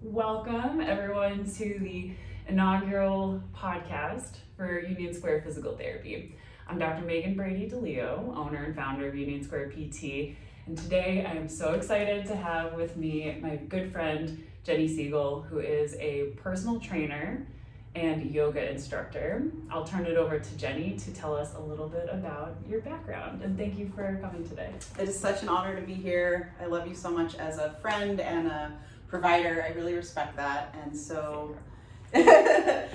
Welcome everyone to the inaugural podcast for Union Square Physical Therapy. I'm Dr. Megan Brady DeLeo, owner and founder of Union Square PT, and today I am so excited to have with me my good friend Jennie Siegel, who is a personal trainer and yoga instructor. I'll turn it over to Jennie to tell us a little bit about your background, and thank you for coming today. It is such an honor to be here. I love you so much as a friend and a provider. I really respect that. And so I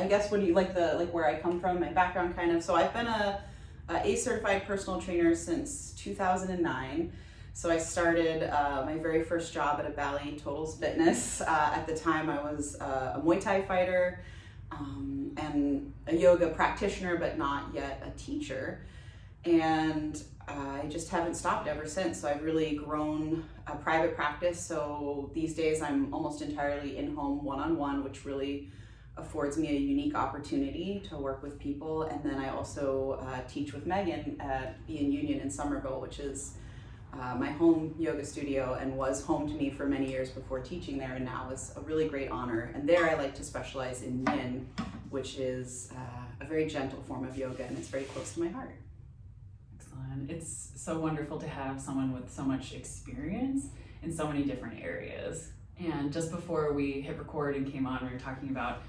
guess when you like where I come from, my background kind of, so I've been a ACE certified personal trainer since 2009. So I started my very first job at a Bally Totals Fitness. At the time I was a Muay Thai fighter and a yoga practitioner, but not yet a teacher. And I just haven't stopped ever since. So I've really grown a private practice. So these days I'm almost entirely in-home one-on-one, which really affords me a unique opportunity to work with people. And then I also teach with Megan at Be in Union in Somerville, which is my home yoga studio and was home to me for many years before teaching there, and now is a really great honor. And there I like to specialize in yin, which is a very gentle form of yoga, and it's very close to my heart. Excellent. It's so wonderful to have someone with so much experience in so many different areas. And just before we hit record and came on, we were talking about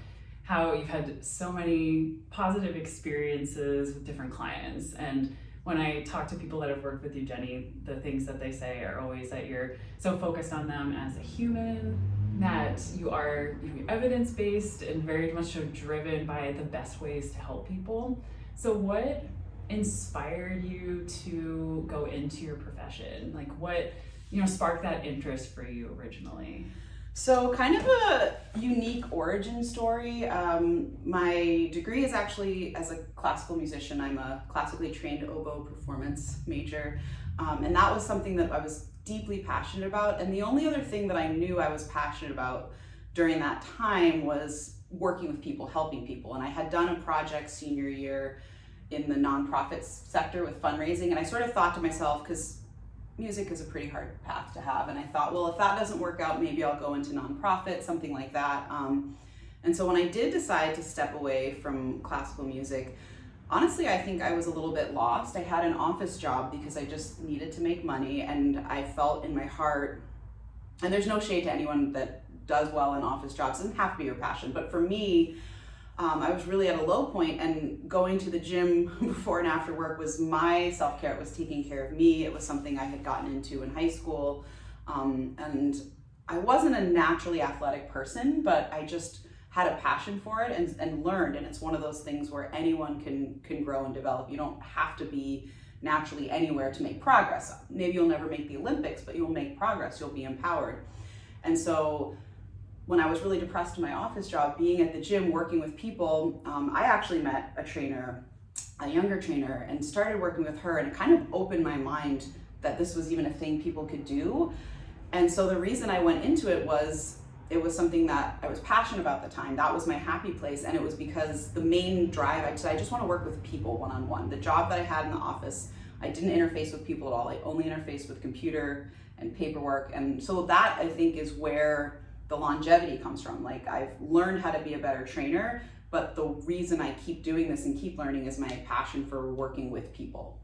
how you've had so many positive experiences with different clients. And when I talk to people that have worked with you, Jennie, the things that they say are always that you're so focused on them as a human, that you are evidence-based and very much so driven by the best ways to help people. So what inspired you to go into your profession? Like what, sparked that interest for you originally? So kind of a unique origin story. My degree is actually as a classical musician. I'm a classically trained oboe performance major. And that was something that I was deeply passionate about. And the only other thing that I knew I was passionate about during that time was working with people, helping people. And I had done a project senior year in the nonprofit sector with fundraising. And I sort of thought to myself, because music is a pretty hard path to have. And I thought, well, if that doesn't work out, maybe I'll go into nonprofit, something like that. And so when I did decide to step away from classical music, honestly, I think I was a little bit lost. I had an office job because I just needed to make money. And I felt in my heart, and there's no shade to anyone that does well in office jobs, it doesn't have to be your passion. But for me, I was really at a low point, and going to the gym before and after work was my self-care. It was taking care of me. It was something I had gotten into in high school. And I wasn't a naturally athletic person, but I just had a passion for it and learned. And it's one of those things where anyone can grow and develop. You don't have to be naturally anywhere to make progress. Maybe you'll never make the Olympics, but you'll make progress. You'll be empowered. And so when I was really depressed in my office job, being at the gym, working with people, I actually met a trainer, a younger trainer, and started working with her, and it kind of opened my mind that this was even a thing people could do. And so the reason I went into it was something that I was passionate about at the time. That was my happy place, and it was because the main drive, I said, I just want to work with people one-on-one. The job that I had in the office, I didn't interface with people at all. I only interfaced with computer and paperwork. And so that, I think, is where the longevity comes from. Like, I've learned how to be a better trainer, but the reason I keep doing this and keep learning is my passion for working with people.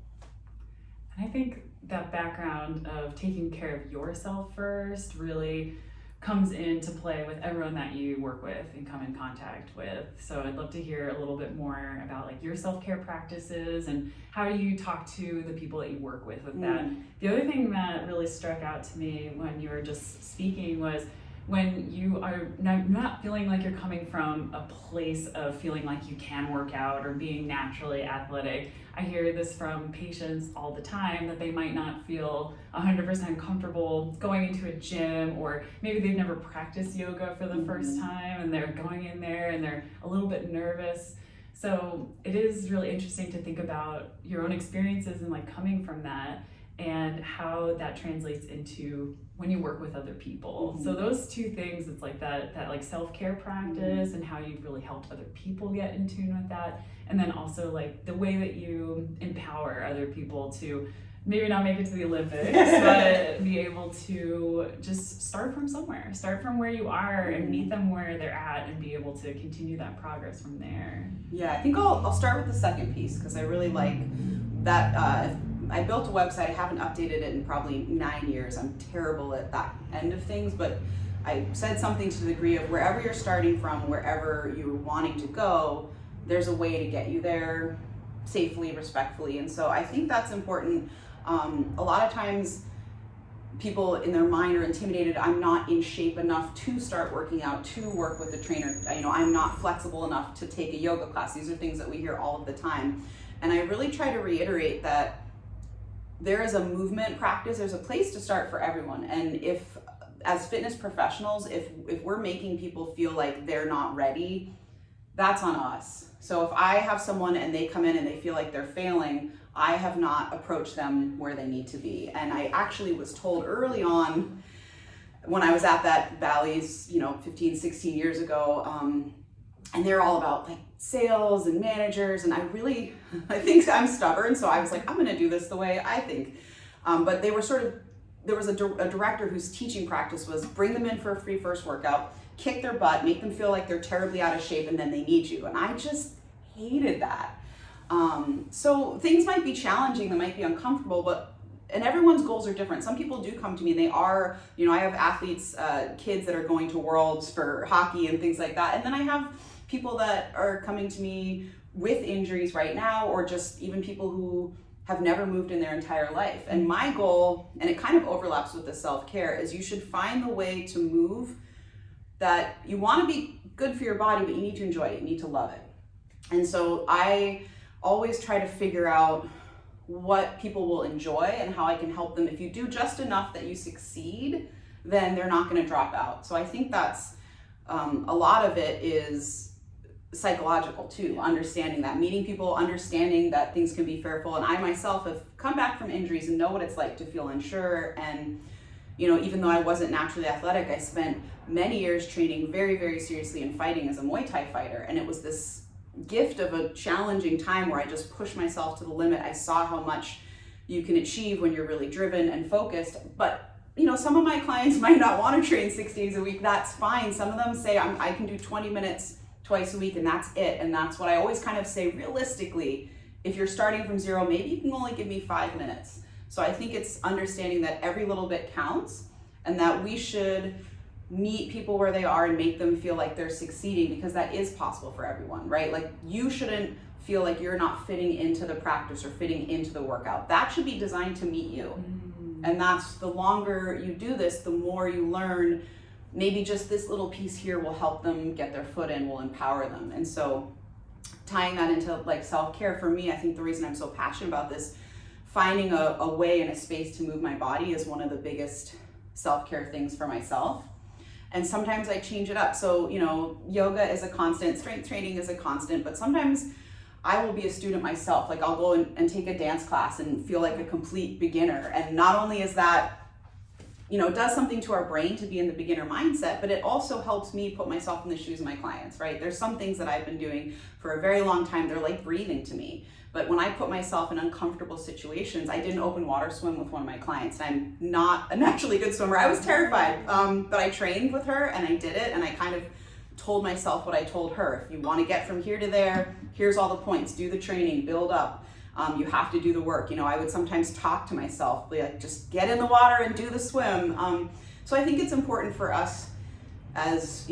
And I think that background of taking care of yourself first really comes into play with everyone that you work with and come in contact with. So I'd love to hear a little bit more about like your self-care practices and how do you talk to the people that you work with that. The other thing that really struck out to me when you were just speaking was when you are not feeling like you're coming from a place of feeling like you can work out or being naturally athletic. I hear this from patients all the time that they might not feel 100% comfortable going into a gym, or maybe they've never practiced yoga for the first time and they're going in there and they're a little bit nervous. So it is really interesting to think about your own experiences and like coming from that and how that translates into when you work with other people. So those two things, it's like that like self-care practice and how you've really helped other people get in tune with that. And then also like the way that you empower other people to maybe not make it to the Olympics, but be able to just start from somewhere, start from where you are and meet them where they're at and be able to continue that progress from there. Yeah, I think I'll start with the second piece because I really like that. I built a website, I haven't updated it in probably 9 years. I'm terrible at that end of things, but I said something to the degree of wherever you're starting from, wherever you're wanting to go, there's a way to get you there safely, respectfully. And so I think that's important. A lot of times people in their mind are intimidated. I'm not in shape enough to start working out, to work with a trainer. I'm not flexible enough to take a yoga class. These are things that we hear all of the time. And I really try to reiterate that there is a movement practice, there's a place to start for everyone. And if, as fitness professionals, if we're making people feel like they're not ready, that's on us. So if I have someone and they come in and they feel like they're failing, I have not approached them where they need to be. And I actually was told early on when I was at that Bally's, 15, 16 years ago, and they're all about like sales and managers. And I think I'm stubborn. So I was like, I'm going to do this the way I think. But they were there was a director whose teaching practice was bring them in for a free first workout, kick their butt, make them feel like they're terribly out of shape, and then they need you. And I just hated that. So things might be challenging, they might be uncomfortable, and everyone's goals are different. Some people do come to me and they are, I have athletes, kids that are going to Worlds for hockey and things like that. And then I have people that are coming to me with injuries right now, or just even people who have never moved in their entire life. And my goal, and it kind of overlaps with the self-care, is you should find the way to move that you want to be good for your body, but you need to enjoy it, you need to love it. And so I always try to figure out what people will enjoy and how I can help them. If you do just enough that you succeed, then they're not going to drop out. So I think that's a lot of it is psychological too, understanding that, meeting people, understanding that things can be fearful. And I myself have come back from injuries and know what it's like to feel unsure. And even though I wasn't naturally athletic, I spent many years training very, very seriously and fighting as a Muay Thai fighter. And it was this gift of a challenging time where I just pushed myself to the limit. I saw how much you can achieve when you're really driven and focused. But some of my clients might not want to train 6 days a week. That's fine. Some of them say I can do 20 minutes twice a week and that's it. And that's what I always kind of say, realistically, if you're starting from zero, maybe you can only give me 5 minutes. So I think it's understanding that every little bit counts and that we should meet people where they are and make them feel like they're succeeding, because that is possible for everyone, right? Like, you shouldn't feel like you're not fitting into the practice or fitting into the workout. That should be designed to meet you. And that's, the longer you do this, the more you learn. Maybe just this little piece here will help them get their foot in, will empower them. And so tying that into like self-care, for me, I think the reason I'm so passionate about this, finding a way and a space to move my body is one of the biggest self-care things for myself. And sometimes I change it up. So, yoga is a constant, strength training is a constant, but sometimes I will be a student myself. Like, I'll go and take a dance class and feel like a complete beginner. And not only is that, does something to our brain to be in the beginner mindset, but it also helps me put myself in the shoes of my clients, right? There's some things that I've been doing for a very long time. They're like breathing to me. But when I put myself in uncomfortable situations, I did an open water swim with one of my clients. I'm not a naturally good swimmer. I was terrified, but I trained with her and I did it. And I kind of told myself what I told her. If you want to get from here to there, here's all the points. Do the training, build up. You have to do the work. I would sometimes talk to myself, like, just get in the water and do the swim. So I think it's important for us as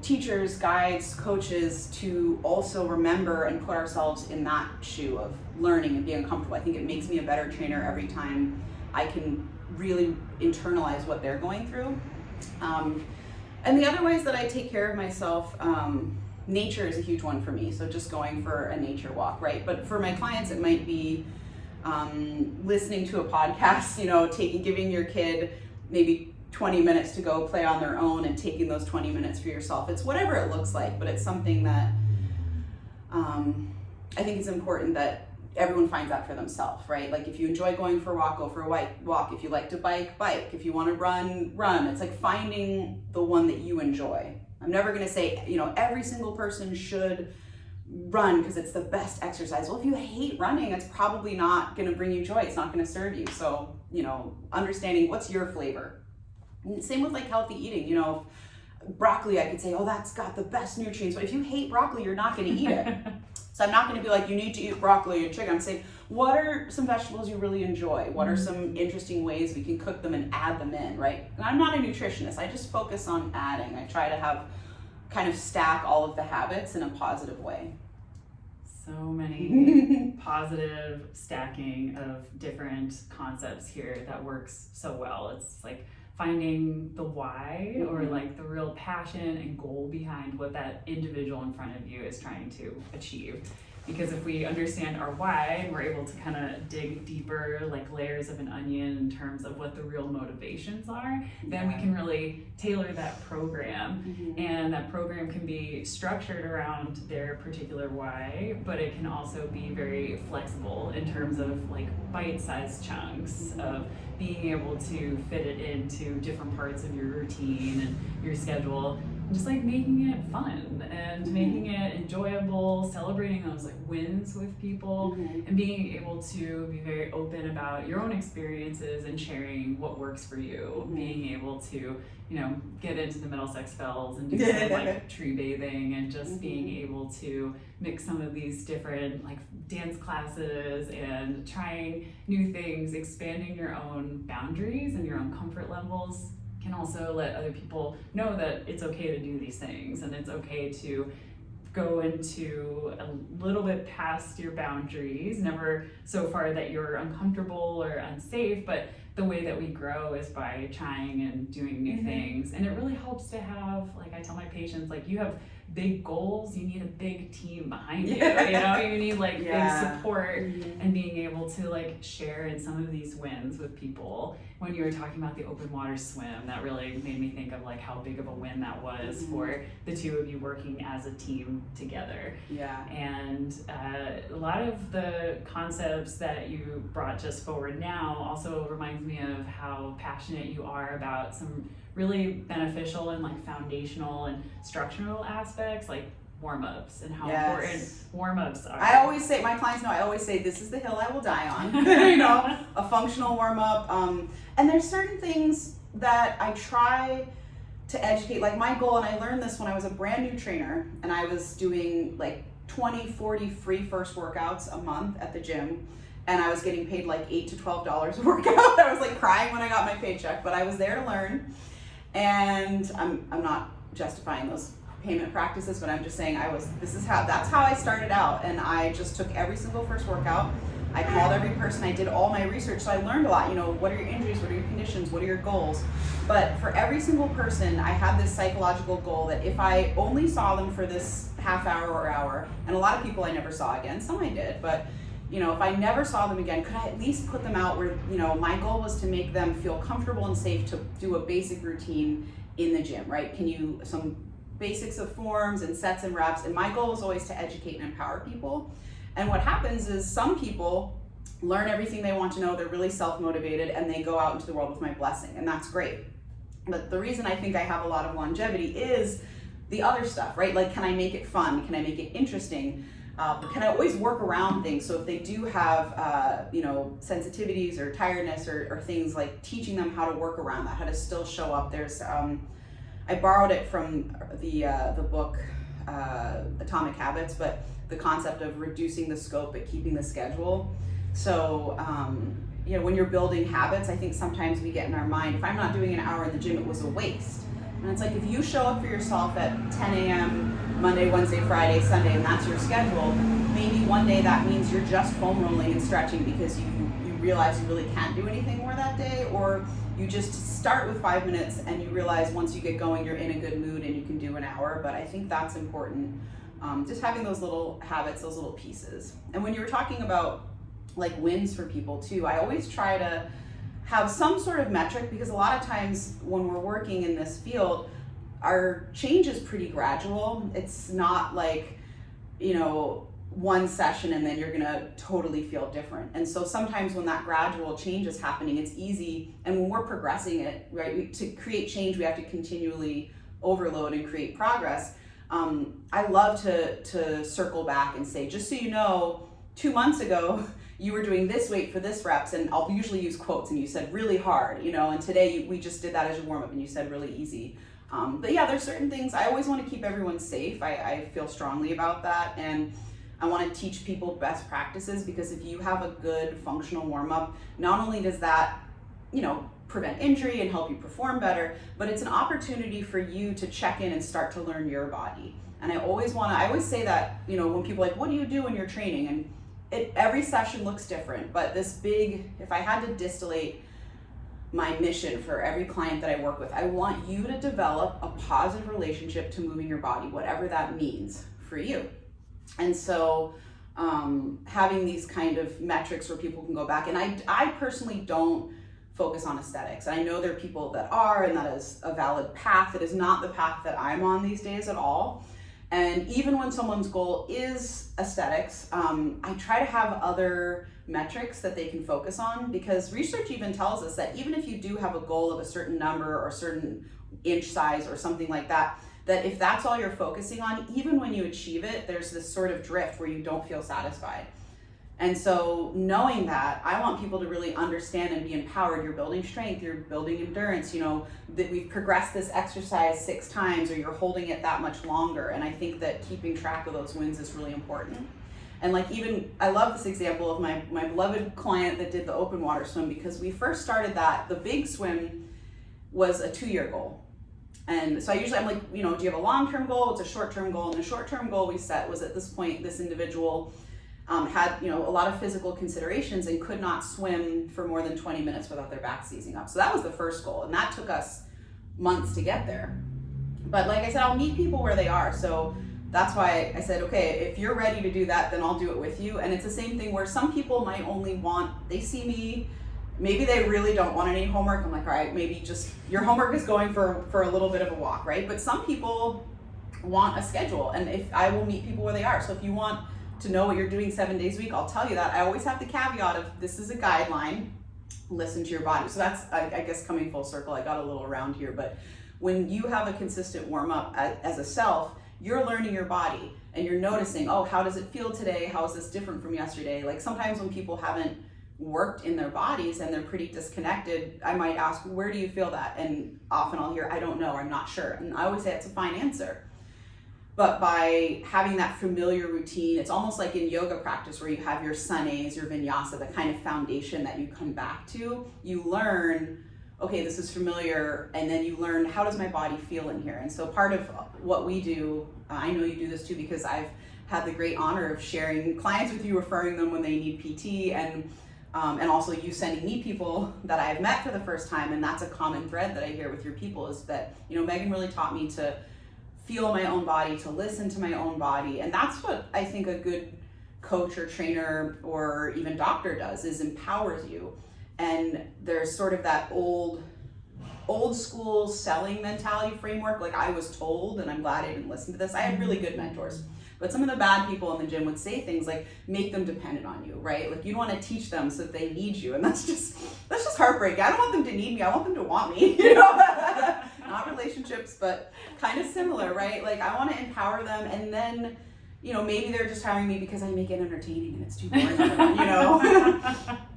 teachers, guides, coaches, to also remember and put ourselves in that shoe of learning and being uncomfortable. I think it makes me a better trainer every time I can really internalize what they're going through. And the other ways that I take care of myself, nature is a huge one for me. So just going for a nature walk, right? But for my clients, it might be listening to a podcast, giving your kid maybe 20 minutes to go play on their own and taking those 20 minutes for yourself. It's whatever it looks like, but it's something that I think it's important that everyone finds out for themselves, right? Like, if you enjoy going for a walk, go for a walk. If you like to bike, bike. If you want to run, run. It's like finding the one that you enjoy. I'm never going to say, every single person should run because it's the best exercise. Well, if you hate running, it's probably not going to bring you joy. It's not going to serve you. So, understanding what's your flavor. And same with like healthy eating, broccoli, I could say, oh, that's got the best nutrients. But if you hate broccoli, you're not going to eat it. So I'm not going to be like, you need to eat broccoli and chicken. I'm saying, what are some vegetables you really enjoy? What are some interesting ways we can cook them and add them in, right? And I'm not a nutritionist. I just focus on adding. I try to kind of stack all of the habits in a positive way. So many positive stacking of different concepts here that works so well. It's like finding the why or like the real passion and goal behind what that individual in front of you is trying to achieve. Because if we understand our why and we're able to kind of dig deeper, like layers of an onion in terms of what the real motivations are, then we can really tailor that program. And that program can be structured around their particular why, but it can also be very flexible in terms of like bite-sized chunks of being able to fit it into different parts of your routine and your schedule. Just like making it fun and making it enjoyable, celebrating those like wins with people, and being able to be very open about your own experiences and sharing what works for you. Being able to, get into the Middlesex Fells and do some like tree bathing, and just being able to mix some of these different like dance classes and trying new things, expanding your own boundaries and your own comfort levels. Can also let other people know that it's okay to do these things, and it's okay to go into a little bit past your boundaries, never so far that you're uncomfortable or unsafe, but the way that we grow is by trying and doing new things. And it really helps to have, like I tell my patients, like you have big goals, you need a big team behind you, you need like big support, and being able to like share in some of these wins with people. When you were talking about the open water swim, that really made me think of like how big of a win that was for the two of you working as a team together. And a lot of the concepts that you brought just forward now also reminds me of how passionate you are about some really beneficial and like foundational and structural aspects, like warm-ups, and how important warm-ups are. I always say, my clients know, I always say, this is the hill I will die on. A functional warm-up. And there's certain things that I try to educate, like my goal, and I learned this when I was a brand new trainer, and I was doing like 20, 40 free first workouts a month at the gym, and I was getting paid like $8 to $12 a workout. I was like crying when I got my paycheck, but I was there to learn. And I'm not justifying those payment practices, but I'm just saying that's how I started out. And I just took every single first workout. I called every person, I did all my research, so I learned a lot. What are your injuries, what are your conditions, what are your goals? But for every single person, I had this psychological goal that if I only saw them for this half hour or hour, and a lot of people I never saw again, some I did, but if I never saw them again, could I at least put them out where, my goal was to make them feel comfortable and safe to do a basic routine in the gym, right? Some basics of forms and sets and reps, and my goal was always to educate and empower people. And what happens is some people learn everything they want to know, they're really self-motivated, and they go out into the world with my blessing, and that's great. But the reason I think I have a lot of longevity is the other stuff, right? Like, can I make it fun? Can I make it interesting? Can I always work around things? So if they do have, sensitivities or tiredness or things, like teaching them how to work around that, how to still show up. There's, I borrowed it from the book Atomic Habits, but the concept of reducing the scope but keeping the schedule. So, when you're building habits, I think sometimes we get in our mind, if I'm not doing an hour in the gym, it was a waste. And it's like, if you show up for yourself at 10 a.m. Monday, Wednesday, Friday, Sunday, and that's your schedule, maybe one day that means you're just foam rolling and stretching because you realize you really can't do anything more that day, or you just start with 5 minutes and you realize once you get going, you're in a good mood and you can do an hour. But I think that's important, just having those little habits, those little pieces. And when you were talking about like wins for people too, I always try to have some sort of metric, because a lot of times when we're working in this field, our change is pretty gradual. It's not like, one session and then you're gonna totally feel different. And so sometimes when that gradual change is happening, it's easy. And when we're progressing it, right, to create change, we have to continually overload and create progress. I love to circle back and say, just so you know, 2 months ago, you were doing this weight for this reps, and I'll usually use quotes, and you said really hard, and today we just did that as your warm up and you said really easy. But yeah, there's certain things, I always want to keep everyone safe. I feel strongly about that, and I want to teach people best practices, because if you have a good functional warm up, not only does that, prevent injury and help you perform better, but it's an opportunity for you to check in and start to learn your body. And I always say that, when people are like, what do you do when you're training? And every session looks different, but if I had to distillate my mission for every client that I work with, I want you to develop a positive relationship to moving your body, whatever that means for you. And so having these kind of metrics where people can go back, and I personally don't focus on aesthetics. I know there are people that are, and that is a valid path. It is not the path that I'm on these days at all. And even when someone's goal is aesthetics, I try to have other metrics that they can focus on, because research even tells us that even if you do have a goal of a certain number or a certain inch size or something like that, that if that's all you're focusing on, even when you achieve it, there's this sort of drift where you don't feel satisfied. And so knowing that, I want people to really understand and be empowered. You're building strength, you're building endurance, that we've progressed this exercise 6 times, or you're holding it that much longer. And I think that keeping track of those wins is really important. And I love this example of my beloved client that did the open water swim, because we first started that, the big swim was a 2-year goal. And so I'm like, do you have a long-term goal? What's a short-term goal? And the short-term goal we set was, at this point, this individual had a lot of physical considerations and could not swim for more than 20 minutes without their back seizing up. So that was the first goal, and that took us months to get there. But like I said, I'll meet people where they are. So that's why I said, okay, if you're ready to do that, then I'll do it with you. And it's the same thing where some people might only they see me, maybe they really don't want any homework. I'm like, all right, maybe just your homework is going for a little bit of a walk, right? But some people want a schedule, and I will meet people where they are. So if you want to know what you're doing 7 days a week, I'll tell you that. I always have the caveat of, this is a guideline, listen to your body. So that's, I guess, coming full circle. I got a little around here, but when you have a consistent warm up as a self, you're learning your body and you're noticing, oh, how does it feel today? How is this different from yesterday? Like sometimes when people haven't worked in their bodies and they're pretty disconnected, I might ask, where do you feel that? And often I'll hear, I don't know, I'm not sure. And I always say it's a fine answer. But by having that familiar routine, it's almost like in yoga practice where you have your sunays, your vinyasa, the kind of foundation that you come back to. You learn, okay, this is familiar, and then you learn, how does my body feel in here? And so part of what we do, I know you do this too, because I've had the great honor of sharing clients with you, referring them when they need PT, and also you sending me people that I've met for the first time. And that's a common thread that I hear with your people, is that, Megan really taught me to feel my own body, to listen to my own body. And that's what I think a good coach or trainer or even doctor does, is empowers you. And there's sort of that old school selling mentality framework, like I was told, and I'm glad I didn't listen to this. I had really good mentors, but some of the bad people in the gym would say things like, make them dependent on you, right? Like you don't want to teach them so that they need you. And that's just heartbreaking. I don't want them to need me. I want them to want me, Not relationships, but kind of similar, right? Like I want to empower them, and then, maybe they're just hiring me because I make it entertaining and it's too boring,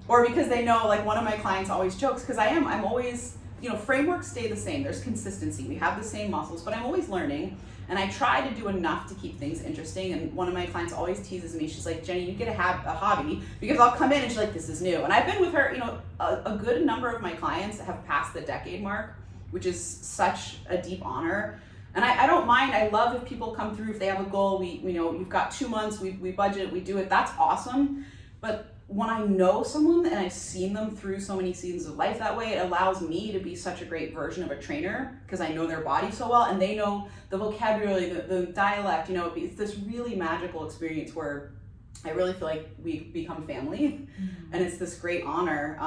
or because they know, like one of my clients always jokes, because I'm always, frameworks stay the same. There's consistency. We have the same muscles, but I'm always learning, and I try to do enough to keep things interesting. And one of my clients always teases me. She's like, Jenny, you get a hobby, because I'll come in and she's like, this is new. And I've been with her, a good number of my clients have passed the decade mark, which is such a deep honor. And I don't mind. I love if people come through, if they have a goal, you've got 2 months, we budget, we do it. That's awesome. But when I know someone and I've seen them through so many seasons of life that way, it allows me to be such a great version of a trainer, because I know their body so well, and they know the vocabulary, the dialect, it's this really magical experience where I really feel like we become family. Mm-hmm. And it's this great honor.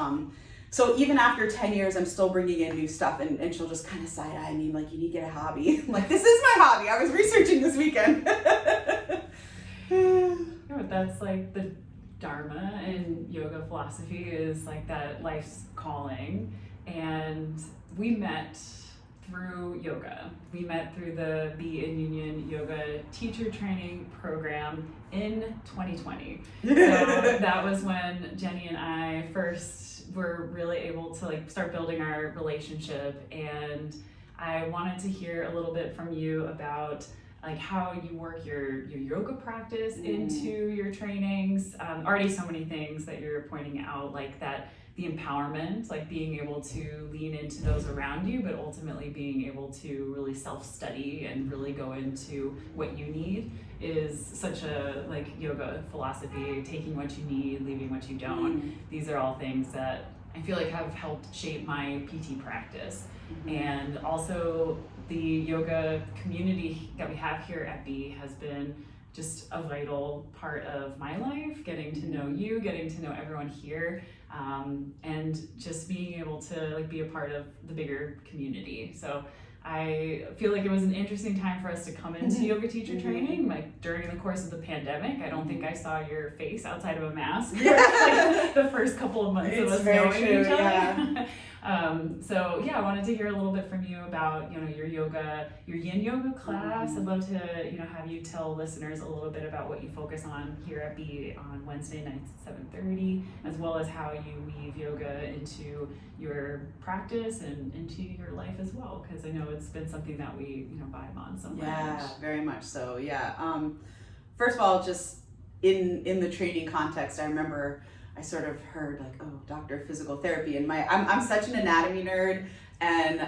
So even after 10 years, I'm still bringing in new stuff, and she'll just kind of side-eye me, like, you need to get a hobby. I'm like, this is my hobby. I was researching this weekend. But that's like the Dharma and yoga philosophy, is like that life's calling. And we met through yoga. We met through the Be in Union Yoga Teacher Training Program in 2020. So that was when Jennie and I first were really able to like start building our relationship, and I wanted to hear a little bit from you about like how you work your yoga practice into your trainings. Already so many things that you're pointing out, like that the empowerment, like being able to lean into those around you, but ultimately being able to really self-study and really go into what you need is such a like yoga philosophy, taking what you need, leaving what you don't. These are all things that I feel like have helped shape my PT practice. And also the yoga community that we have here at B has been just a vital part of my life, getting to know you, getting to know everyone here, and just being able to like be a part of the bigger community. So I feel like it was an interesting time for us to come into yoga teacher training, like during the course of the pandemic. I don't think I saw your face outside of a mask for like the first couple of months of us knowing each other. Yeah. So yeah, I wanted to hear a little bit from you about, your yoga, your yin yoga class. I'd love to, have you tell listeners a little bit about what you focus on here at B on Wednesday nights at 7:30, as well as how you weave yoga into your practice and into your life as well, because I know it's been something that we, vibe on so much. Yeah, very much so. Yeah. First of all, just in the training context, I remember I sort of heard like, oh, doctor of physical therapy, and I'm such an anatomy nerd, and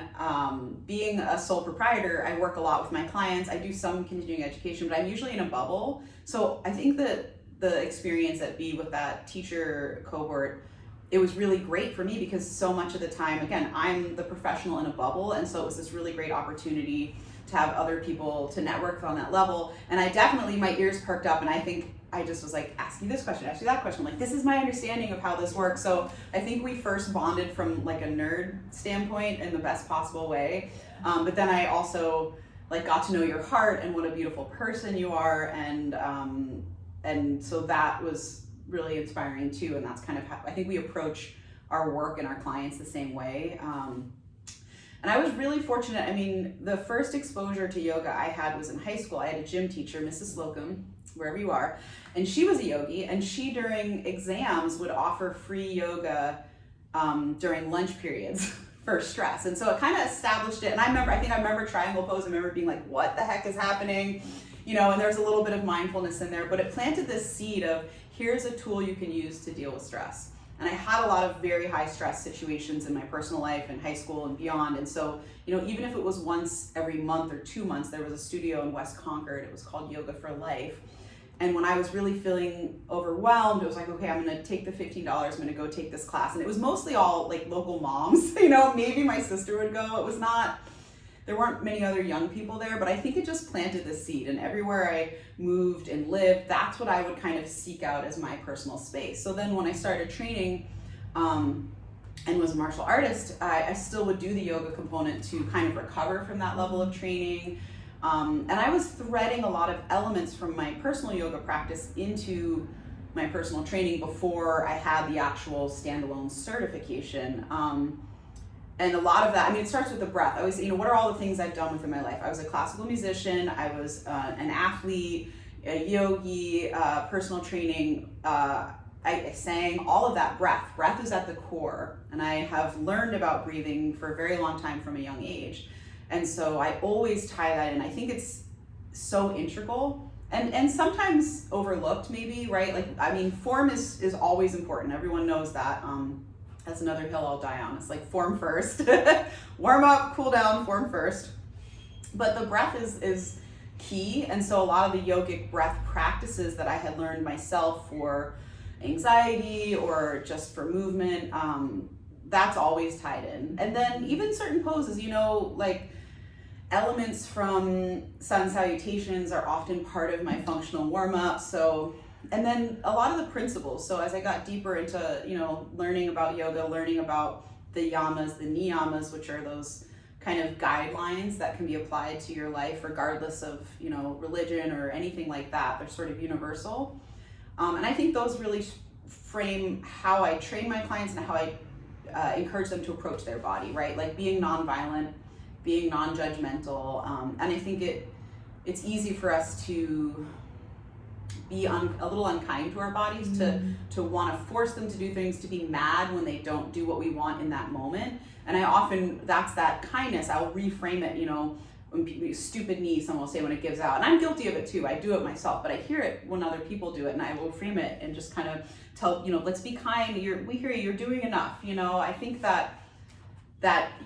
being a sole proprietor, I work a lot with my clients. I do some continuing education, but I'm usually in a bubble. So I think that the experience at B with that teacher cohort, it was really great for me because so much of the time, again, I'm the professional in a bubble, and so it was this really great opportunity to have other people to network on that level. And I definitely, my ears perked up, and I think I just was like, ask you this question, ask you that question. Like, this is my understanding of how this works. So I think we first bonded from like a nerd standpoint in the best possible way. But then I also like got to know your heart and what a beautiful person you are. And so that was really inspiring too. And that's kind of how I think we approach our work and our clients the same way. And I was really fortunate. I mean, the first exposure to yoga I had was in high school. I had a gym teacher, Mrs. Slocum, wherever you are, and she was a yogi, and she during exams would offer free yoga during lunch periods for stress. And so it kind of established it. And I think I remember triangle pose. I remember being like, what the heck is happening? And there's a little bit of mindfulness in there, but it planted this seed of here's a tool you can use to deal with stress. And I had a lot of very high stress situations in my personal life in high school and beyond. And so, even if it was once every month or 2 months, there was a studio in West Concord. It was called Yoga for Life. And when I was really feeling overwhelmed, it was like, okay, I'm going to take the $15. I'm going to go take this class. And it was mostly all like local moms, maybe my sister would go. There weren't many other young people there, but I think it just planted the seed. And everywhere I moved and lived, that's what I would kind of seek out as my personal space. So then when I started training and was a martial artist, I still would do the yoga component to kind of recover from that level of training. And I was threading a lot of elements from my personal yoga practice into my personal training before I had the actual standalone certification. And a lot of that, it starts with the breath. I always, what are all the things I've done within my life? I was a classical musician, I was an athlete, a yogi, personal training, I sang, all of that breath. Breath is at the core, and I have learned about breathing for a very long time from a young age. And so I always tie that in. I think it's so integral and sometimes overlooked maybe, right? Form is always important. Everyone knows that. That's another hill I'll die on. It's like form first. Warm up, cool down, form first. But the breath is key. And so a lot of the yogic breath practices that I had learned myself for anxiety or just for movement, that's always tied in. And then even certain poses, like elements from sun salutations are often part of my functional warm-up. And then a lot of the principles. So as I got deeper into, learning about yoga, learning about the yamas, the niyamas, which are those kind of guidelines that can be applied to your life regardless of, religion or anything like that. They're sort of universal. And I think those really frame how I train my clients and how I encourage them to approach their body, right? Like being nonviolent being non-judgmental, and I think it's easy for us to be a little unkind to our bodies, to want to force them to do things, to be mad when they don't do what we want in that moment. And I often, that's that kindness, I'll reframe it, you know, when people, stupid knee, someone will say when it gives out. And I'm guilty of it too, I do it myself, but I hear it when other people do it, and I will frame it and just kind of tell, you know, let's be kind, we hear you, you're doing enough, you know. I think that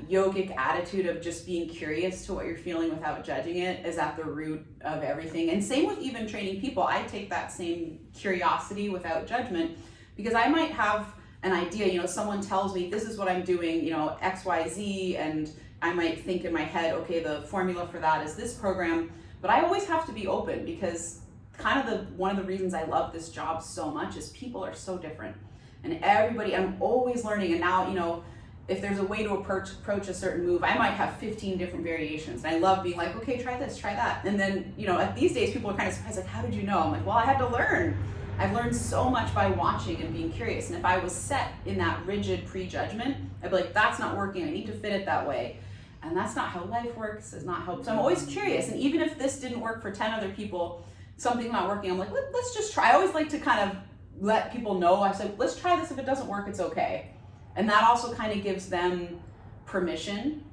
yogic attitude of just being curious to what you're feeling without judging it is at the root of everything. And same with even training people. I take that same curiosity without judgment, because I might have an idea, you know, someone tells me this is what I'm doing, you know, XYZ, and I might think in my head, okay, the formula for that is this program. But I always have to be open, because kind of one of the reasons I love this job so much is people are so different. And everybody, I'm always learning. And now, you know, if there's a way to approach a certain move, I might have 15 different variations. And I love being like, okay, try this, try that. And then, you know, these days people are kind of surprised, like, how did you know? I'm like, well, I had to learn. I've learned so much by watching and being curious. And if I was set in that rigid prejudgment, I'd be like, that's not working, I need to fit it that way. And that's not how life works, it's not how, so I'm always curious. And even if this didn't work for 10 other people, something's not working, I'm like, let's just try. I always like to kind of let people know, I said, let's try this, if it doesn't work, it's okay. And that also kind of gives them permission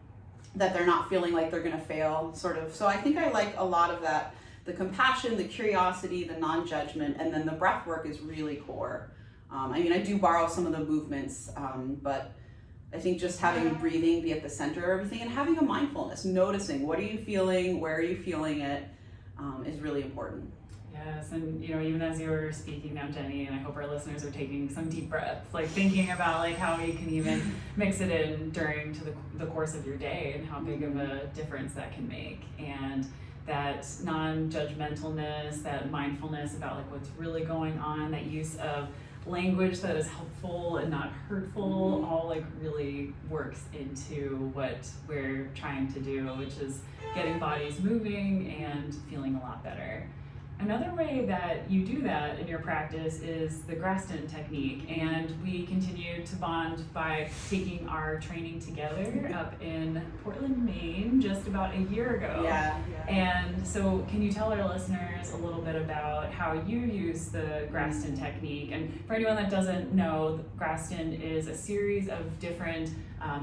that they're not feeling like they're gonna fail, sort of. So I think I like a lot of that, the compassion, the curiosity, the non-judgment, and then the breath work is really core. I mean, I do borrow some of the movements, but I think just having breathing be at the center of everything, and having a mindfulness, noticing what are you feeling, where are you feeling it, is really important. Yes, and you know, even as you were speaking now, Jennie, and I hope our listeners are taking some deep breaths, like thinking about like how you can even mix it in during to the course of your day, and how big of a difference that can make. And that non-judgmentalness, that mindfulness about like what's really going on, that use of language that is helpful and not hurtful, all like really works into what we're trying to do, which is getting bodies moving and feeling a lot better. Another way that you do that in your practice is the Graston technique, and we continue to bond by taking our training together up in Portland, Maine, just about a year ago. Yeah. And so can you tell our listeners a little bit about how you use the Graston technique? And for anyone that doesn't know, Graston is a series of different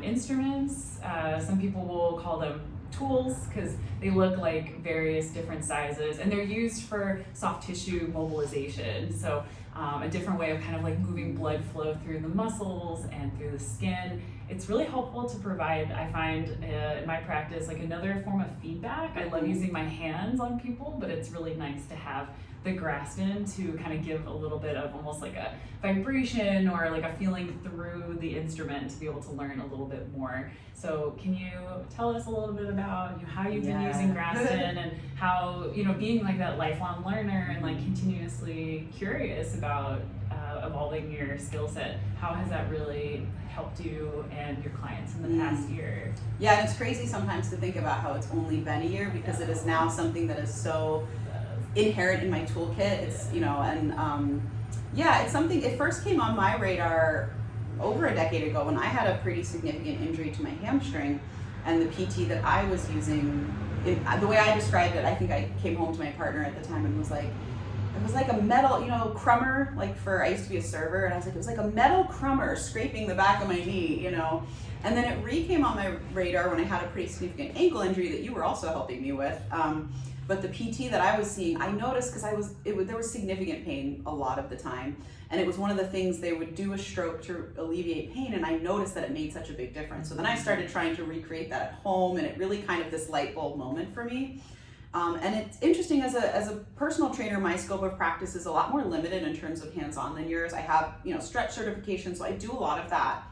instruments. Some people will call them tools because they look like various different sizes, and they're used for soft tissue mobilization. So a different way of kind of like moving blood flow through the muscles and through the skin. It's really helpful to provide, I find in my practice, like another form of feedback. I love using my hands on people, but it's really nice to have the Graston to kind of give a little bit of almost like a vibration or like a feeling through the instrument to be able to learn a little bit more. So can you tell us a little bit about how you've been using Graston and how, you know, being like that lifelong learner and like continuously curious about evolving your skill set, how has that really helped you and your clients in the past year? Yeah, and it's crazy sometimes to think about how it's only been a year, because it is now something that is so inherent in my toolkit. It's, you know, and yeah, it's something, it first came on my radar over a decade ago when I had a pretty significant injury to my hamstring, and the PT that I was using, the way I described it, I think I came home to my partner at the time and was like, it was like a metal, you know, crummer, like I used to be a server, and I was like, it was like a metal crummer scraping the back of my knee, you know. And then it came on my radar when I had a pretty significant ankle injury that you were also helping me with. But the PT that I was seeing, I noticed, because there was significant pain a lot of the time, and it was one of the things they would do a stroke to alleviate pain, and I noticed that it made such a big difference. So then I started trying to recreate that at home, and it really kind of this light bulb moment for me. And it's interesting, as a personal trainer, my scope of practice is a lot more limited in terms of hands-on than yours. I have, you know, stretch certification, so I do a lot of that.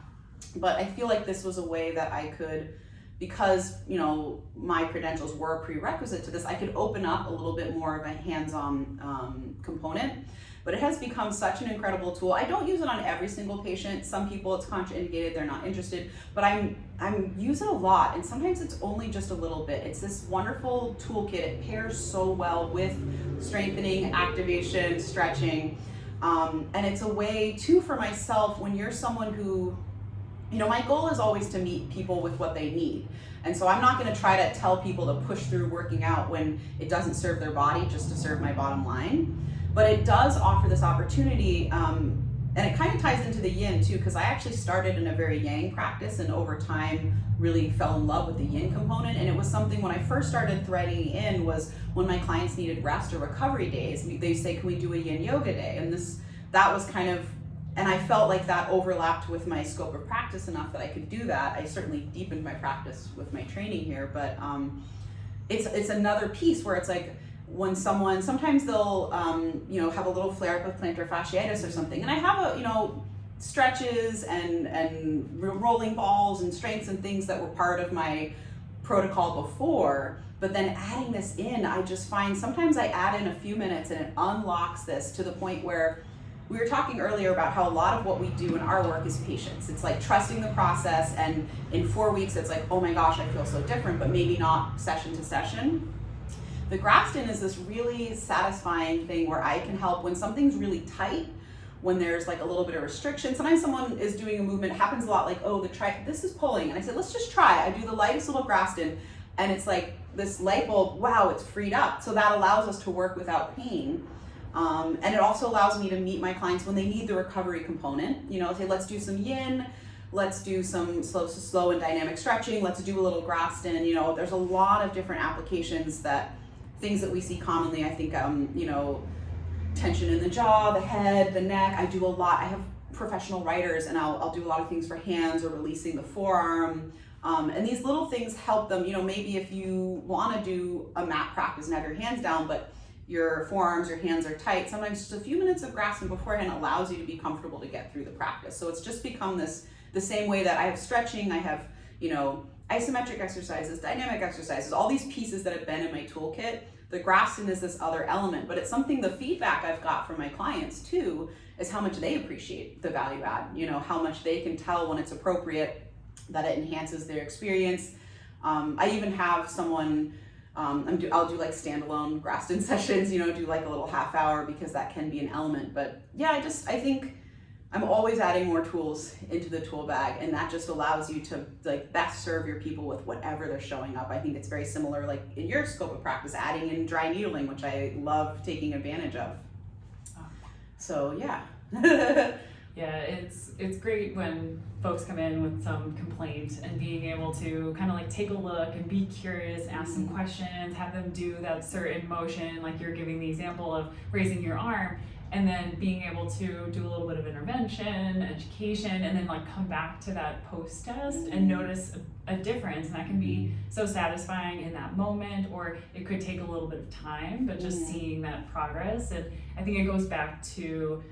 But I feel like this was a way that I could, because, you know, my credentials were a prerequisite to this, I could open up a little bit more of a hands-on component. But it has become such an incredible tool. I don't use it on every single patient. Some people it's contraindicated, they're not interested, but I'm use it a lot, and sometimes it's only just a little bit. It's this wonderful toolkit. It pairs so well with strengthening, activation, stretching, and it's a way too for myself when you're someone who, you know, my goal is always to meet people with what they need. And so I'm not going to try to tell people to push through working out when it doesn't serve their body just to serve my bottom line. But it does offer this opportunity, and it kind of ties into the yin too, because I actually started in a very yang practice and over time really fell in love with the yin component. And it was something when I first started threading in was when my clients needed rest or recovery days, they say, can we do a yin yoga day? And that was kind of, and I felt like that overlapped with my scope of practice enough that I could do that. I certainly deepened my practice with my training here, but it's another piece where it's like, when sometimes they'll, have a little flare up of plantar fasciitis or something, and I have stretches and rolling balls and strengths and things that were part of my protocol before, but then adding this in, I just find sometimes I add in a few minutes and it unlocks this to the point where we were talking earlier about how a lot of what we do in our work is patience. It's like trusting the process, and in 4 weeks it's like, oh my gosh, I feel so different, but maybe not session to session. The Grafton is this really satisfying thing where I can help when something's really tight, when there's like a little bit of restriction. Sometimes someone is doing a movement, it happens a lot, like, oh, this is pulling. And I said, let's just try. I do the lightest little Grafton, and it's like this light bulb, wow, it's freed up. So that allows us to work without pain. And it also allows me to meet my clients when they need the recovery component. Say, let's do some yin, let's do some slow and dynamic stretching, let's do a little Grafton. There's a lot of different applications things that we see commonly. I think, tension in the jaw, the head, the neck. I do a lot. I have professional writers, and I'll do a lot of things for hands or releasing the forearm. And these little things help them. Maybe if you want to do a mat practice and have your hands down, but your forearms, your hands are tight, sometimes just a few minutes of grasping beforehand allows you to be comfortable to get through the practice. So it's just become the same way that I have stretching, I have, isometric exercises, dynamic exercises, all these pieces that have been in my toolkit. The Grafton is this other element, but it's something, the feedback I've got from my clients too, is how much they appreciate the value add, how much they can tell when it's appropriate, that it enhances their experience. I even have someone, I'll do like standalone Grafton sessions, do like a little half hour, because that can be an element. But yeah, I think I'm always adding more tools into the tool bag, and that just allows you to like best serve your people with whatever they're showing up. I think it's very similar, like in your scope of practice, adding in dry needling, which I love taking advantage of. So yeah. Yeah, it's great when folks come in with some complaint and being able to kind of like take a look and be curious, ask some questions, have them do that certain motion, like you're giving the example of raising your arm, and then being able to do a little bit of intervention, education, and then like come back to that post-test and notice a difference. And that can be so satisfying in that moment, or it could take a little bit of time, but just seeing that progress. And I think it goes back to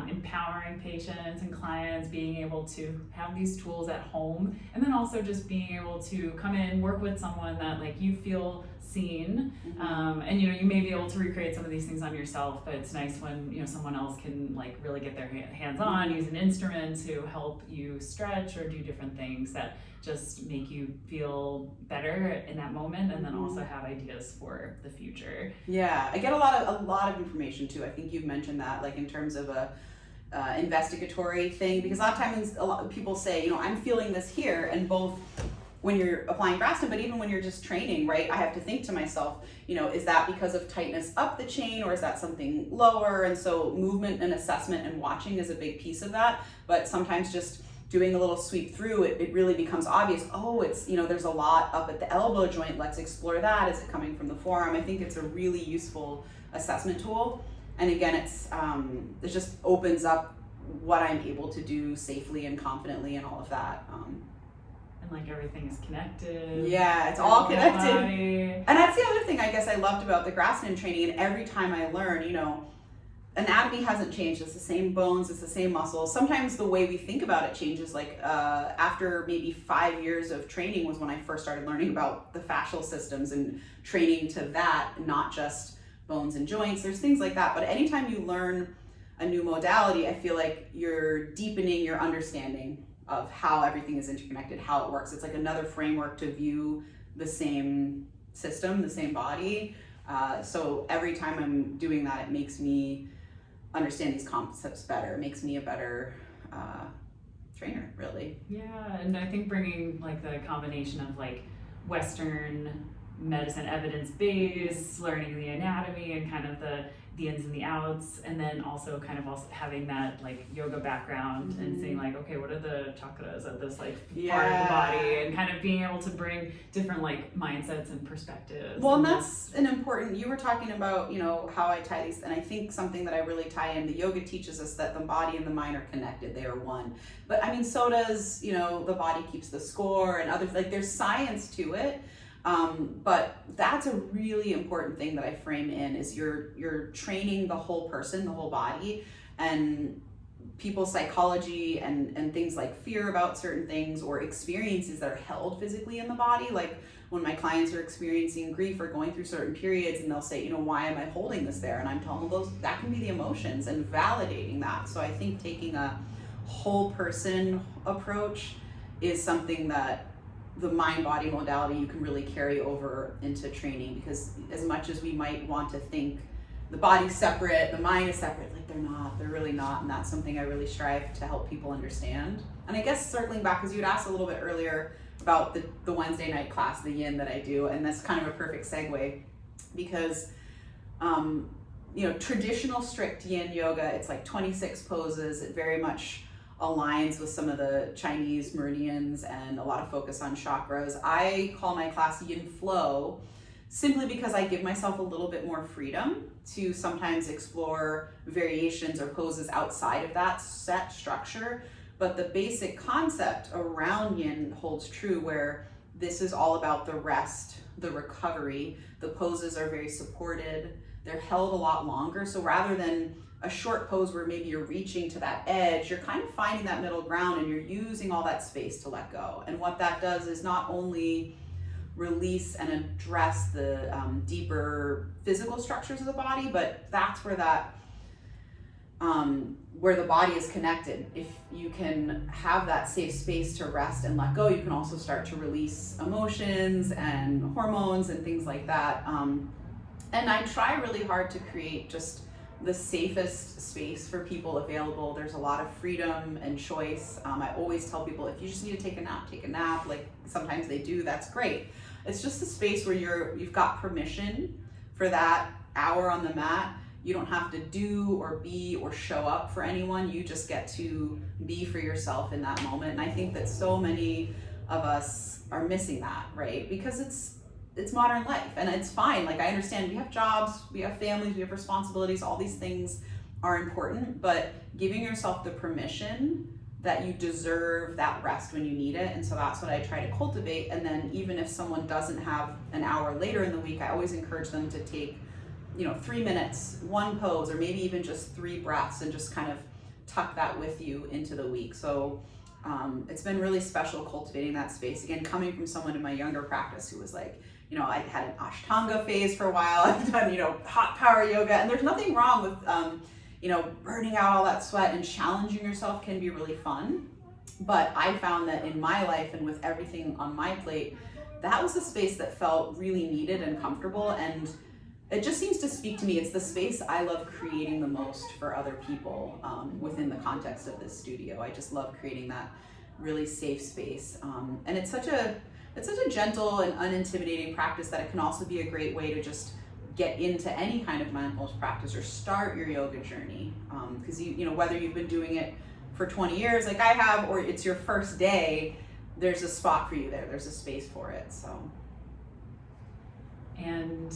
empowering patients and clients, being able to have these tools at home, and then also just being able to come in, work with someone that like you feel seen, and you may be able to recreate some of these things on yourself, but it's nice when someone else can like really get their hands on, use an instrument to help you stretch or do different things that just make you feel better in that moment, and then also have ideas for the future. Yeah, I get a lot of information too. I think you've mentioned that, like in terms of a investigatory thing, because a lot of times a lot of people say, I'm feeling this here, and both when you're applying Grafton, but even when you're just training, right? I have to think to myself, is that because of tightness up the chain, or is that something lower? And so movement and assessment and watching is a big piece of that. But sometimes just doing a little sweep through, it really becomes obvious. Oh, it's, there's a lot up at the elbow joint. Let's explore that. Is it coming from the forearm? I think it's a really useful assessment tool. And again, it just opens up what I'm able to do safely and confidently and all of that. And like everything is connected. Yeah, it's all connected. Body. And that's the other thing I guess I loved about the Grafton training. And every time I learn, anatomy hasn't changed. It's the same bones, it's the same muscles. Sometimes the way we think about it changes. Like after maybe 5 years of training was when I first started learning about the fascial systems and training to that, not just bones and joints. There's things like that. But anytime you learn a new modality, I feel like you're deepening your understanding of how everything is interconnected, how it works. It's like another framework to view the same system, the same body. So every time I'm doing that, it makes me understand these concepts better. It makes me a better trainer, really. Yeah, and I think bringing like the combination of like Western medicine evidence base, learning the anatomy and kind of the ins and the outs, and then also kind of also having that like yoga background and saying like, okay, what are the chakras of this like part of the body, and kind of being able to bring different like mindsets and perspectives. Well, and that's an important, you were talking about, how I tie these, and I think something that I really tie in, the yoga teaches us that the body and the mind are connected, they are one. But I mean, so does, the body keeps the score and others, like there's science to it. But that's a really important thing that I frame in, is you're training the whole person, the whole body, and people's psychology and things like fear about certain things or experiences that are held physically in the body. Like when my clients are experiencing grief or going through certain periods, and they'll say, why am I holding this there? And I'm telling them that can be the emotions, and validating that. So I think taking a whole person approach is something that the mind-body modality you can really carry over into training, because as much as we might want to think the body's separate, the mind is separate, like they're really not, and that's something I really strive to help people understand. And I guess circling back, because you had asked a little bit earlier about the Wednesday night class, the yin that I do, and that's kind of a perfect segue, because traditional strict yin yoga, it's like 26 poses, it very much aligns with some of the Chinese meridians and a lot of focus on chakras. I call my class Yin Flow simply because I give myself a little bit more freedom to sometimes explore variations or poses outside of that set structure. But the basic concept around Yin holds true, where this is all about the rest, the recovery. The poses are very supported. They're held a lot longer. So rather than a short pose where maybe you're reaching to that edge, you're kind of finding that middle ground, and you're using all that space to let go. And what that does is not only release and address the deeper physical structures of the body, but that's where where the body is connected. If you can have that safe space to rest and let go, you can also start to release emotions and hormones and things like that. And I try really hard to create just the safest space for people available. There's a lot of freedom and choice. I always tell people, if you just need to take a nap, take a nap. Like sometimes they do, that's great. It's just a space where you've got permission for that hour on the mat. You don't have to do or be or show up for anyone. You just get to be for yourself in that moment. And I think that so many of us are missing that, right? Because it's modern life, and it's fine. Like I understand we have jobs, we have families, we have responsibilities, all these things are important, but giving yourself the permission that you deserve that rest when you need it. And so that's what I try to cultivate. And then even if someone doesn't have an hour later in the week, I always encourage them to take 3 minutes, one pose, or maybe even just 3 breaths, and just kind of tuck that with you into the week. So it's been really special cultivating that space. Again, coming from someone in my younger practice who was like, I had an Ashtanga phase for a while. I've done, hot power yoga, and there's nothing wrong with, burning out all that sweat, and challenging yourself can be really fun. But I found that in my life and with everything on my plate, that was the space that felt really needed and comfortable. And it just seems to speak to me. It's the space I love creating the most for other people within the context of this studio. I just love creating that really safe space. And it's such a gentle and unintimidating practice that it can also be a great way to just get into any kind of mindfulness practice or start your yoga journey. Because whether you've been doing it for 20 years like I have, or it's your first day, there's a spot for you there. There's a space for it. So. And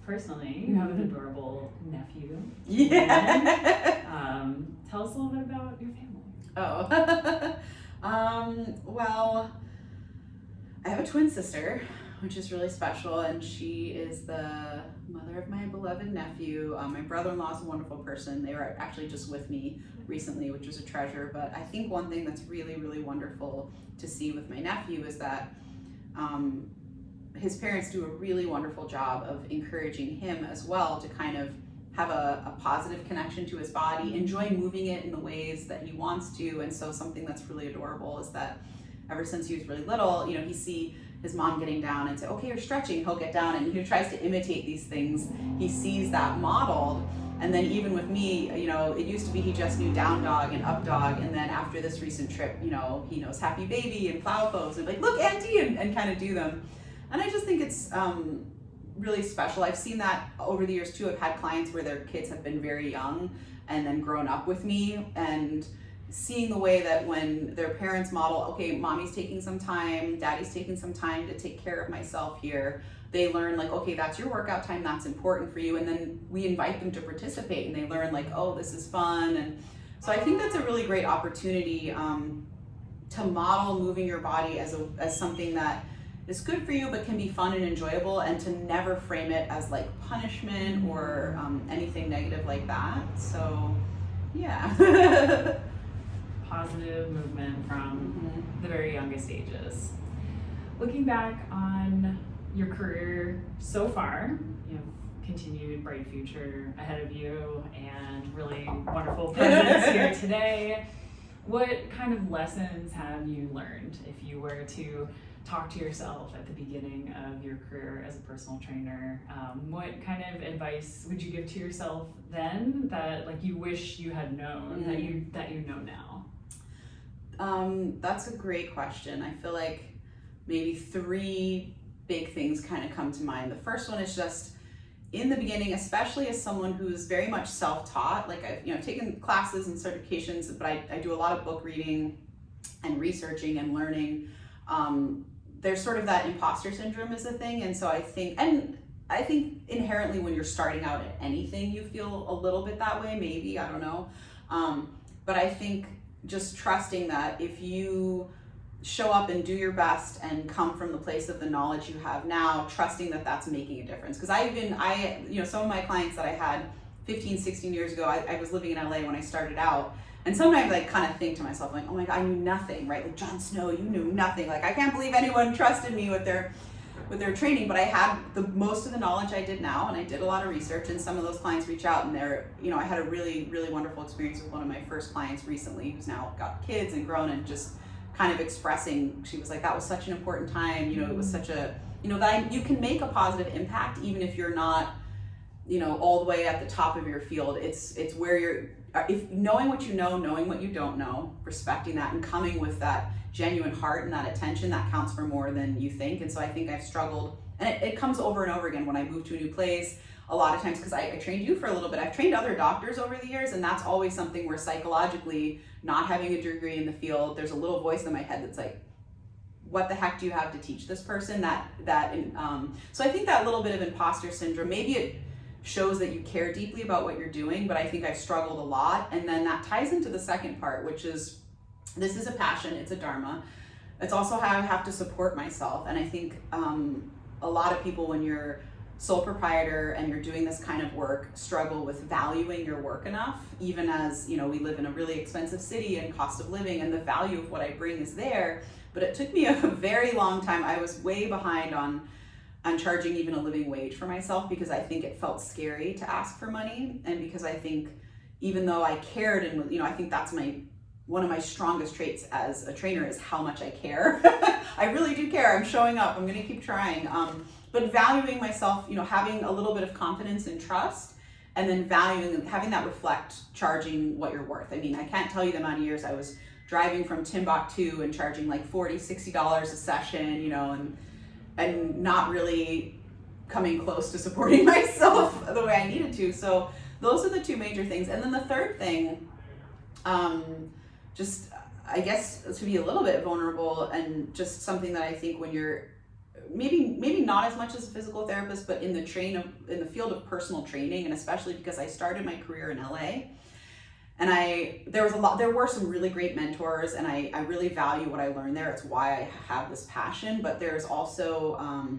personally, you have an adorable nephew. Yeah. Tell us a little bit about your family. Well, I have a twin sister, which is really special, and she is the mother of my beloved nephew. My brother-in-law is a wonderful person. They were actually just with me recently, which was a treasure. But I think one thing that's really, really wonderful to see with my nephew is that his parents do a really wonderful job of encouraging him as well to kind of have a positive connection to his body, enjoy moving it in the ways that he wants to. And so something that's really adorable is that ever since he was really little, he see his mom getting down and say, okay, you're stretching, he'll get down, and he tries to imitate these things. He sees that modeled. And then even with me, it used to be he just knew down dog and up dog, and then after this recent trip, he knows happy baby and plow pose, and like, look, Auntie, and kind of do them. And I just think it's really special. I've seen that over the years too. I've had clients where their kids have been very young and then grown up with me, and seeing the way that when their parents model, okay, mommy's taking some time, daddy's taking some time to take care of myself here, they learn like, okay, that's your workout time, that's important for you. And then we invite them to participate and they learn like, oh, this is fun. And so I think that's a really great opportunity to model moving your body as something that is good for you but can be fun and enjoyable, and to never frame it as like punishment or anything negative like that. So yeah. Positive movement from the very youngest ages. Looking back on your career so far, you have continued bright future ahead of you and really wonderful presence here today. What kind of lessons have you learned if you were to talk to yourself at the beginning of your career as a personal trainer? What kind of advice would you give to yourself then that like you wish you had known that you know now? That's a great question. I feel like maybe 3 big things kind of come to mind. The first one is just in the beginning, especially as someone who's very much self-taught, like I've taken classes and certifications, but I do a lot of book reading and researching and learning. There's sort of that imposter syndrome is a thing. And so I think inherently when you're starting out at anything, you feel a little bit that way, maybe, I don't know. But I think just trusting that if you show up and do your best and come from the place of the knowledge you have now, trusting that that's making a difference. Because some of my clients that I had 15, 16 years ago, I was living in LA when I started out. And sometimes I kind of think to myself, like, oh my God, I knew nothing, right? Like, Jon Snow, you knew nothing. Like, I can't believe anyone trusted me with their training, but I had most of the knowledge I did now, and I did a lot of research, and some of those clients reach out, and I had a really, really wonderful experience with one of my first clients recently who's now got kids and grown, and just kind of expressing, she was like, that was such an important time, it was such a, that you can make a positive impact even if you're not, all the way at the top of your field. It's where if knowing what you know, knowing what you don't know, respecting that, and coming with that genuine heart and that attention, that counts for more than you think. And so I think I've struggled, and it comes over and over again when I move to a new place. A lot of times, because I trained you for a little bit, I've trained other doctors over the years, and that's always something where psychologically, not having a degree in the field, there's a little voice in my head that's like, what the heck do you have to teach this person? So I think that little bit of imposter syndrome, maybe it shows that you care deeply about what you're doing, but I think I've struggled a lot. And then that ties into the second part, which is, this is a passion, it's a dharma. It's also how I have to support myself. And I think a lot of people, when you're sole proprietor and you're doing this kind of work, struggle with valuing your work enough, even as, we live in a really expensive city and cost of living, and the value of what I bring is there. But it took me a very long time. I was way behind on charging even a living wage for myself, because I think it felt scary to ask for money. And because I think even though I cared, and I think that's one of my strongest traits as a trainer is how much I care. I really do care. I'm showing up. I'm going to keep trying. But valuing myself, having a little bit of confidence and trust, and then valuing and having that reflect charging what you're worth. I mean, I can't tell you the amount of years I was driving from Timbuktu and charging like $40, $60 a session, and not really coming close to supporting myself the way I needed to. So those are the 2 major things. And then the third thing, just, I guess, to be a little bit vulnerable, and just something that I think when you're maybe not as much as a physical therapist, but in the field of personal training, and especially because I started my career in LA, and there were some really great mentors, and I really value what I learned there. It's why I have this passion. But there's also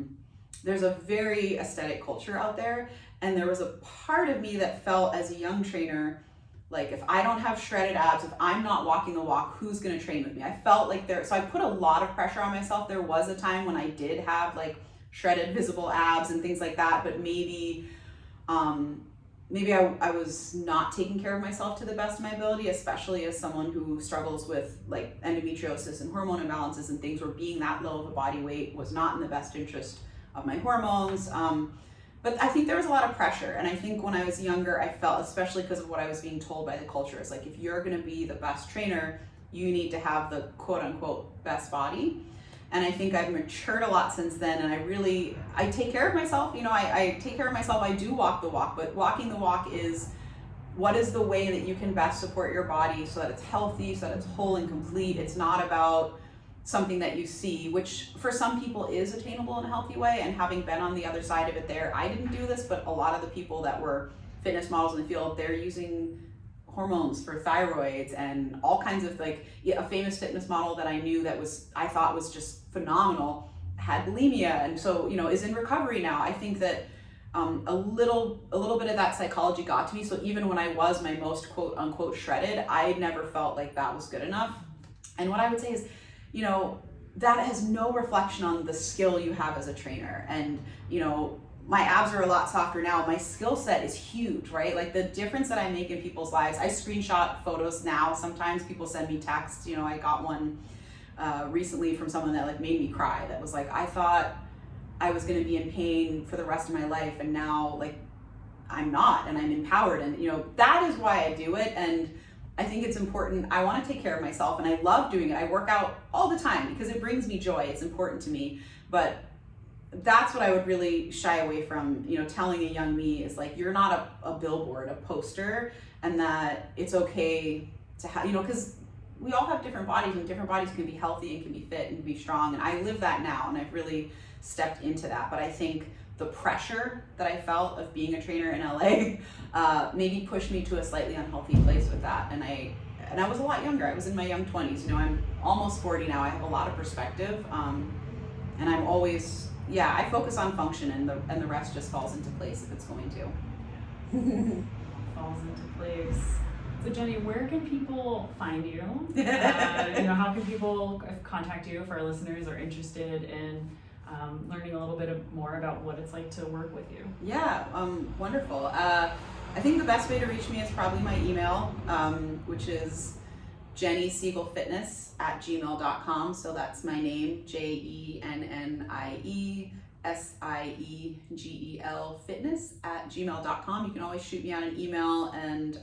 there's a very aesthetic culture out there, and there was a part of me that felt as a young trainer, like, if I don't have shredded abs, if I'm not walking the walk, who's going to train with me? I felt like so I put a lot of pressure on myself. There was a time when I did have like shredded visible abs and things like that, but maybe I was not taking care of myself to the best of my ability, especially as someone who struggles with like endometriosis and hormone imbalances and things, where being that low of a body weight was not in the best interest of my hormones. But I think there was a lot of pressure. And I think when I was younger, I felt, especially because of what I was being told by the culture, is like, if you're going to be the best trainer, you need to have the quote unquote best body. And I think I've matured a lot since then, and I take care of myself. I take care of myself. I do walk the walk, but walking the walk is, what is the way that you can best support your body so that it's healthy, so that it's whole and complete. It's not about something that you see, which for some people is attainable in a healthy way. And having been on the other side of it there, I didn't do this, but a lot of the people that were fitness models in the field, they're using hormones for thyroids and all kinds of, like, a famous fitness model that I knew that I thought was just phenomenal, had bulimia, and so, is in recovery now. I think that a little bit of that psychology got to me. So even when I was my most quote unquote shredded, I never felt like that was good enough. And what I would say is, that has no reflection on the skill you have as a trainer. And, my abs are a lot softer now. My skill set is huge, right? Like, the difference that I make in people's lives. I screenshot photos now. Sometimes people send me texts. I got one recently from someone that, like, made me cry. That was like, I thought I was going to be in pain for the rest of my life, and now, like, I'm not, and I'm empowered. And that is why I do it. And I think it's important. I want to take care of myself, and I love doing it. I work out all the time because it brings me joy. It's important to me. But that's what I would really shy away from, telling a young me, is like, you're not a billboard, a poster, and that it's okay to have, because we all have different bodies, and different bodies can be healthy and can be fit and be strong. And I live that now, and I've really stepped into that. But I think the pressure that I felt of being a trainer in LA maybe pushed me to a slightly unhealthy place with that. And I was a lot younger. I was in my young 20s. I'm almost 40 now. I have a lot of perspective, and I'm always, I focus on function, and the rest just falls into place if it's going to. Falls into place. So Jennie, where can people find you? How can people contact you if our listeners are interested in learning a little bit more about what it's like to work with you? Yeah, wonderful. I think the best way to reach me is probably my email, which is JennieSiegelFitness@gmail.com. So that's my name, JennieSiegel Fitness@gmail.com. You can always shoot me out an email, and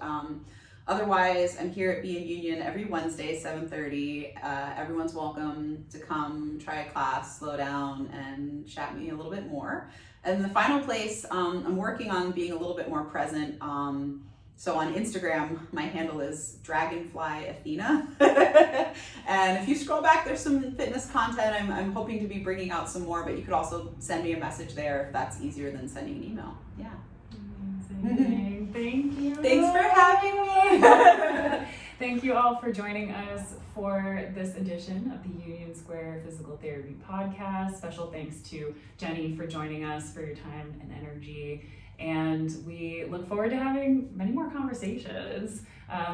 otherwise, I'm here at Be in Union every Wednesday, 7:30. Everyone's welcome to come, try a class, slow down, and chat me a little bit more. And the final place, I'm working on being a little bit more present. So on Instagram, my handle is Dragonfly Athena. And if you scroll back, there's some fitness content. I'm hoping to be bringing out some more, but you could also send me a message there if that's easier than sending an email. Yeah. Amazing. Thank you. Thanks for having me. Thank you all for joining us for this edition of the Union Square Physical Therapy Podcast. Special thanks to Jennie for joining us, for your time and energy. And we look forward to having many more conversations.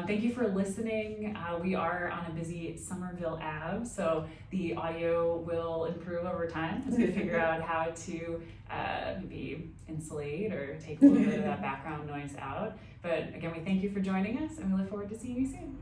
Thank you for listening. We are on a busy Somerville Ave, so the audio will improve over time as we figure out how to maybe insulate or take a little bit of that background noise out. But again, we thank you for joining us, and we look forward to seeing you soon.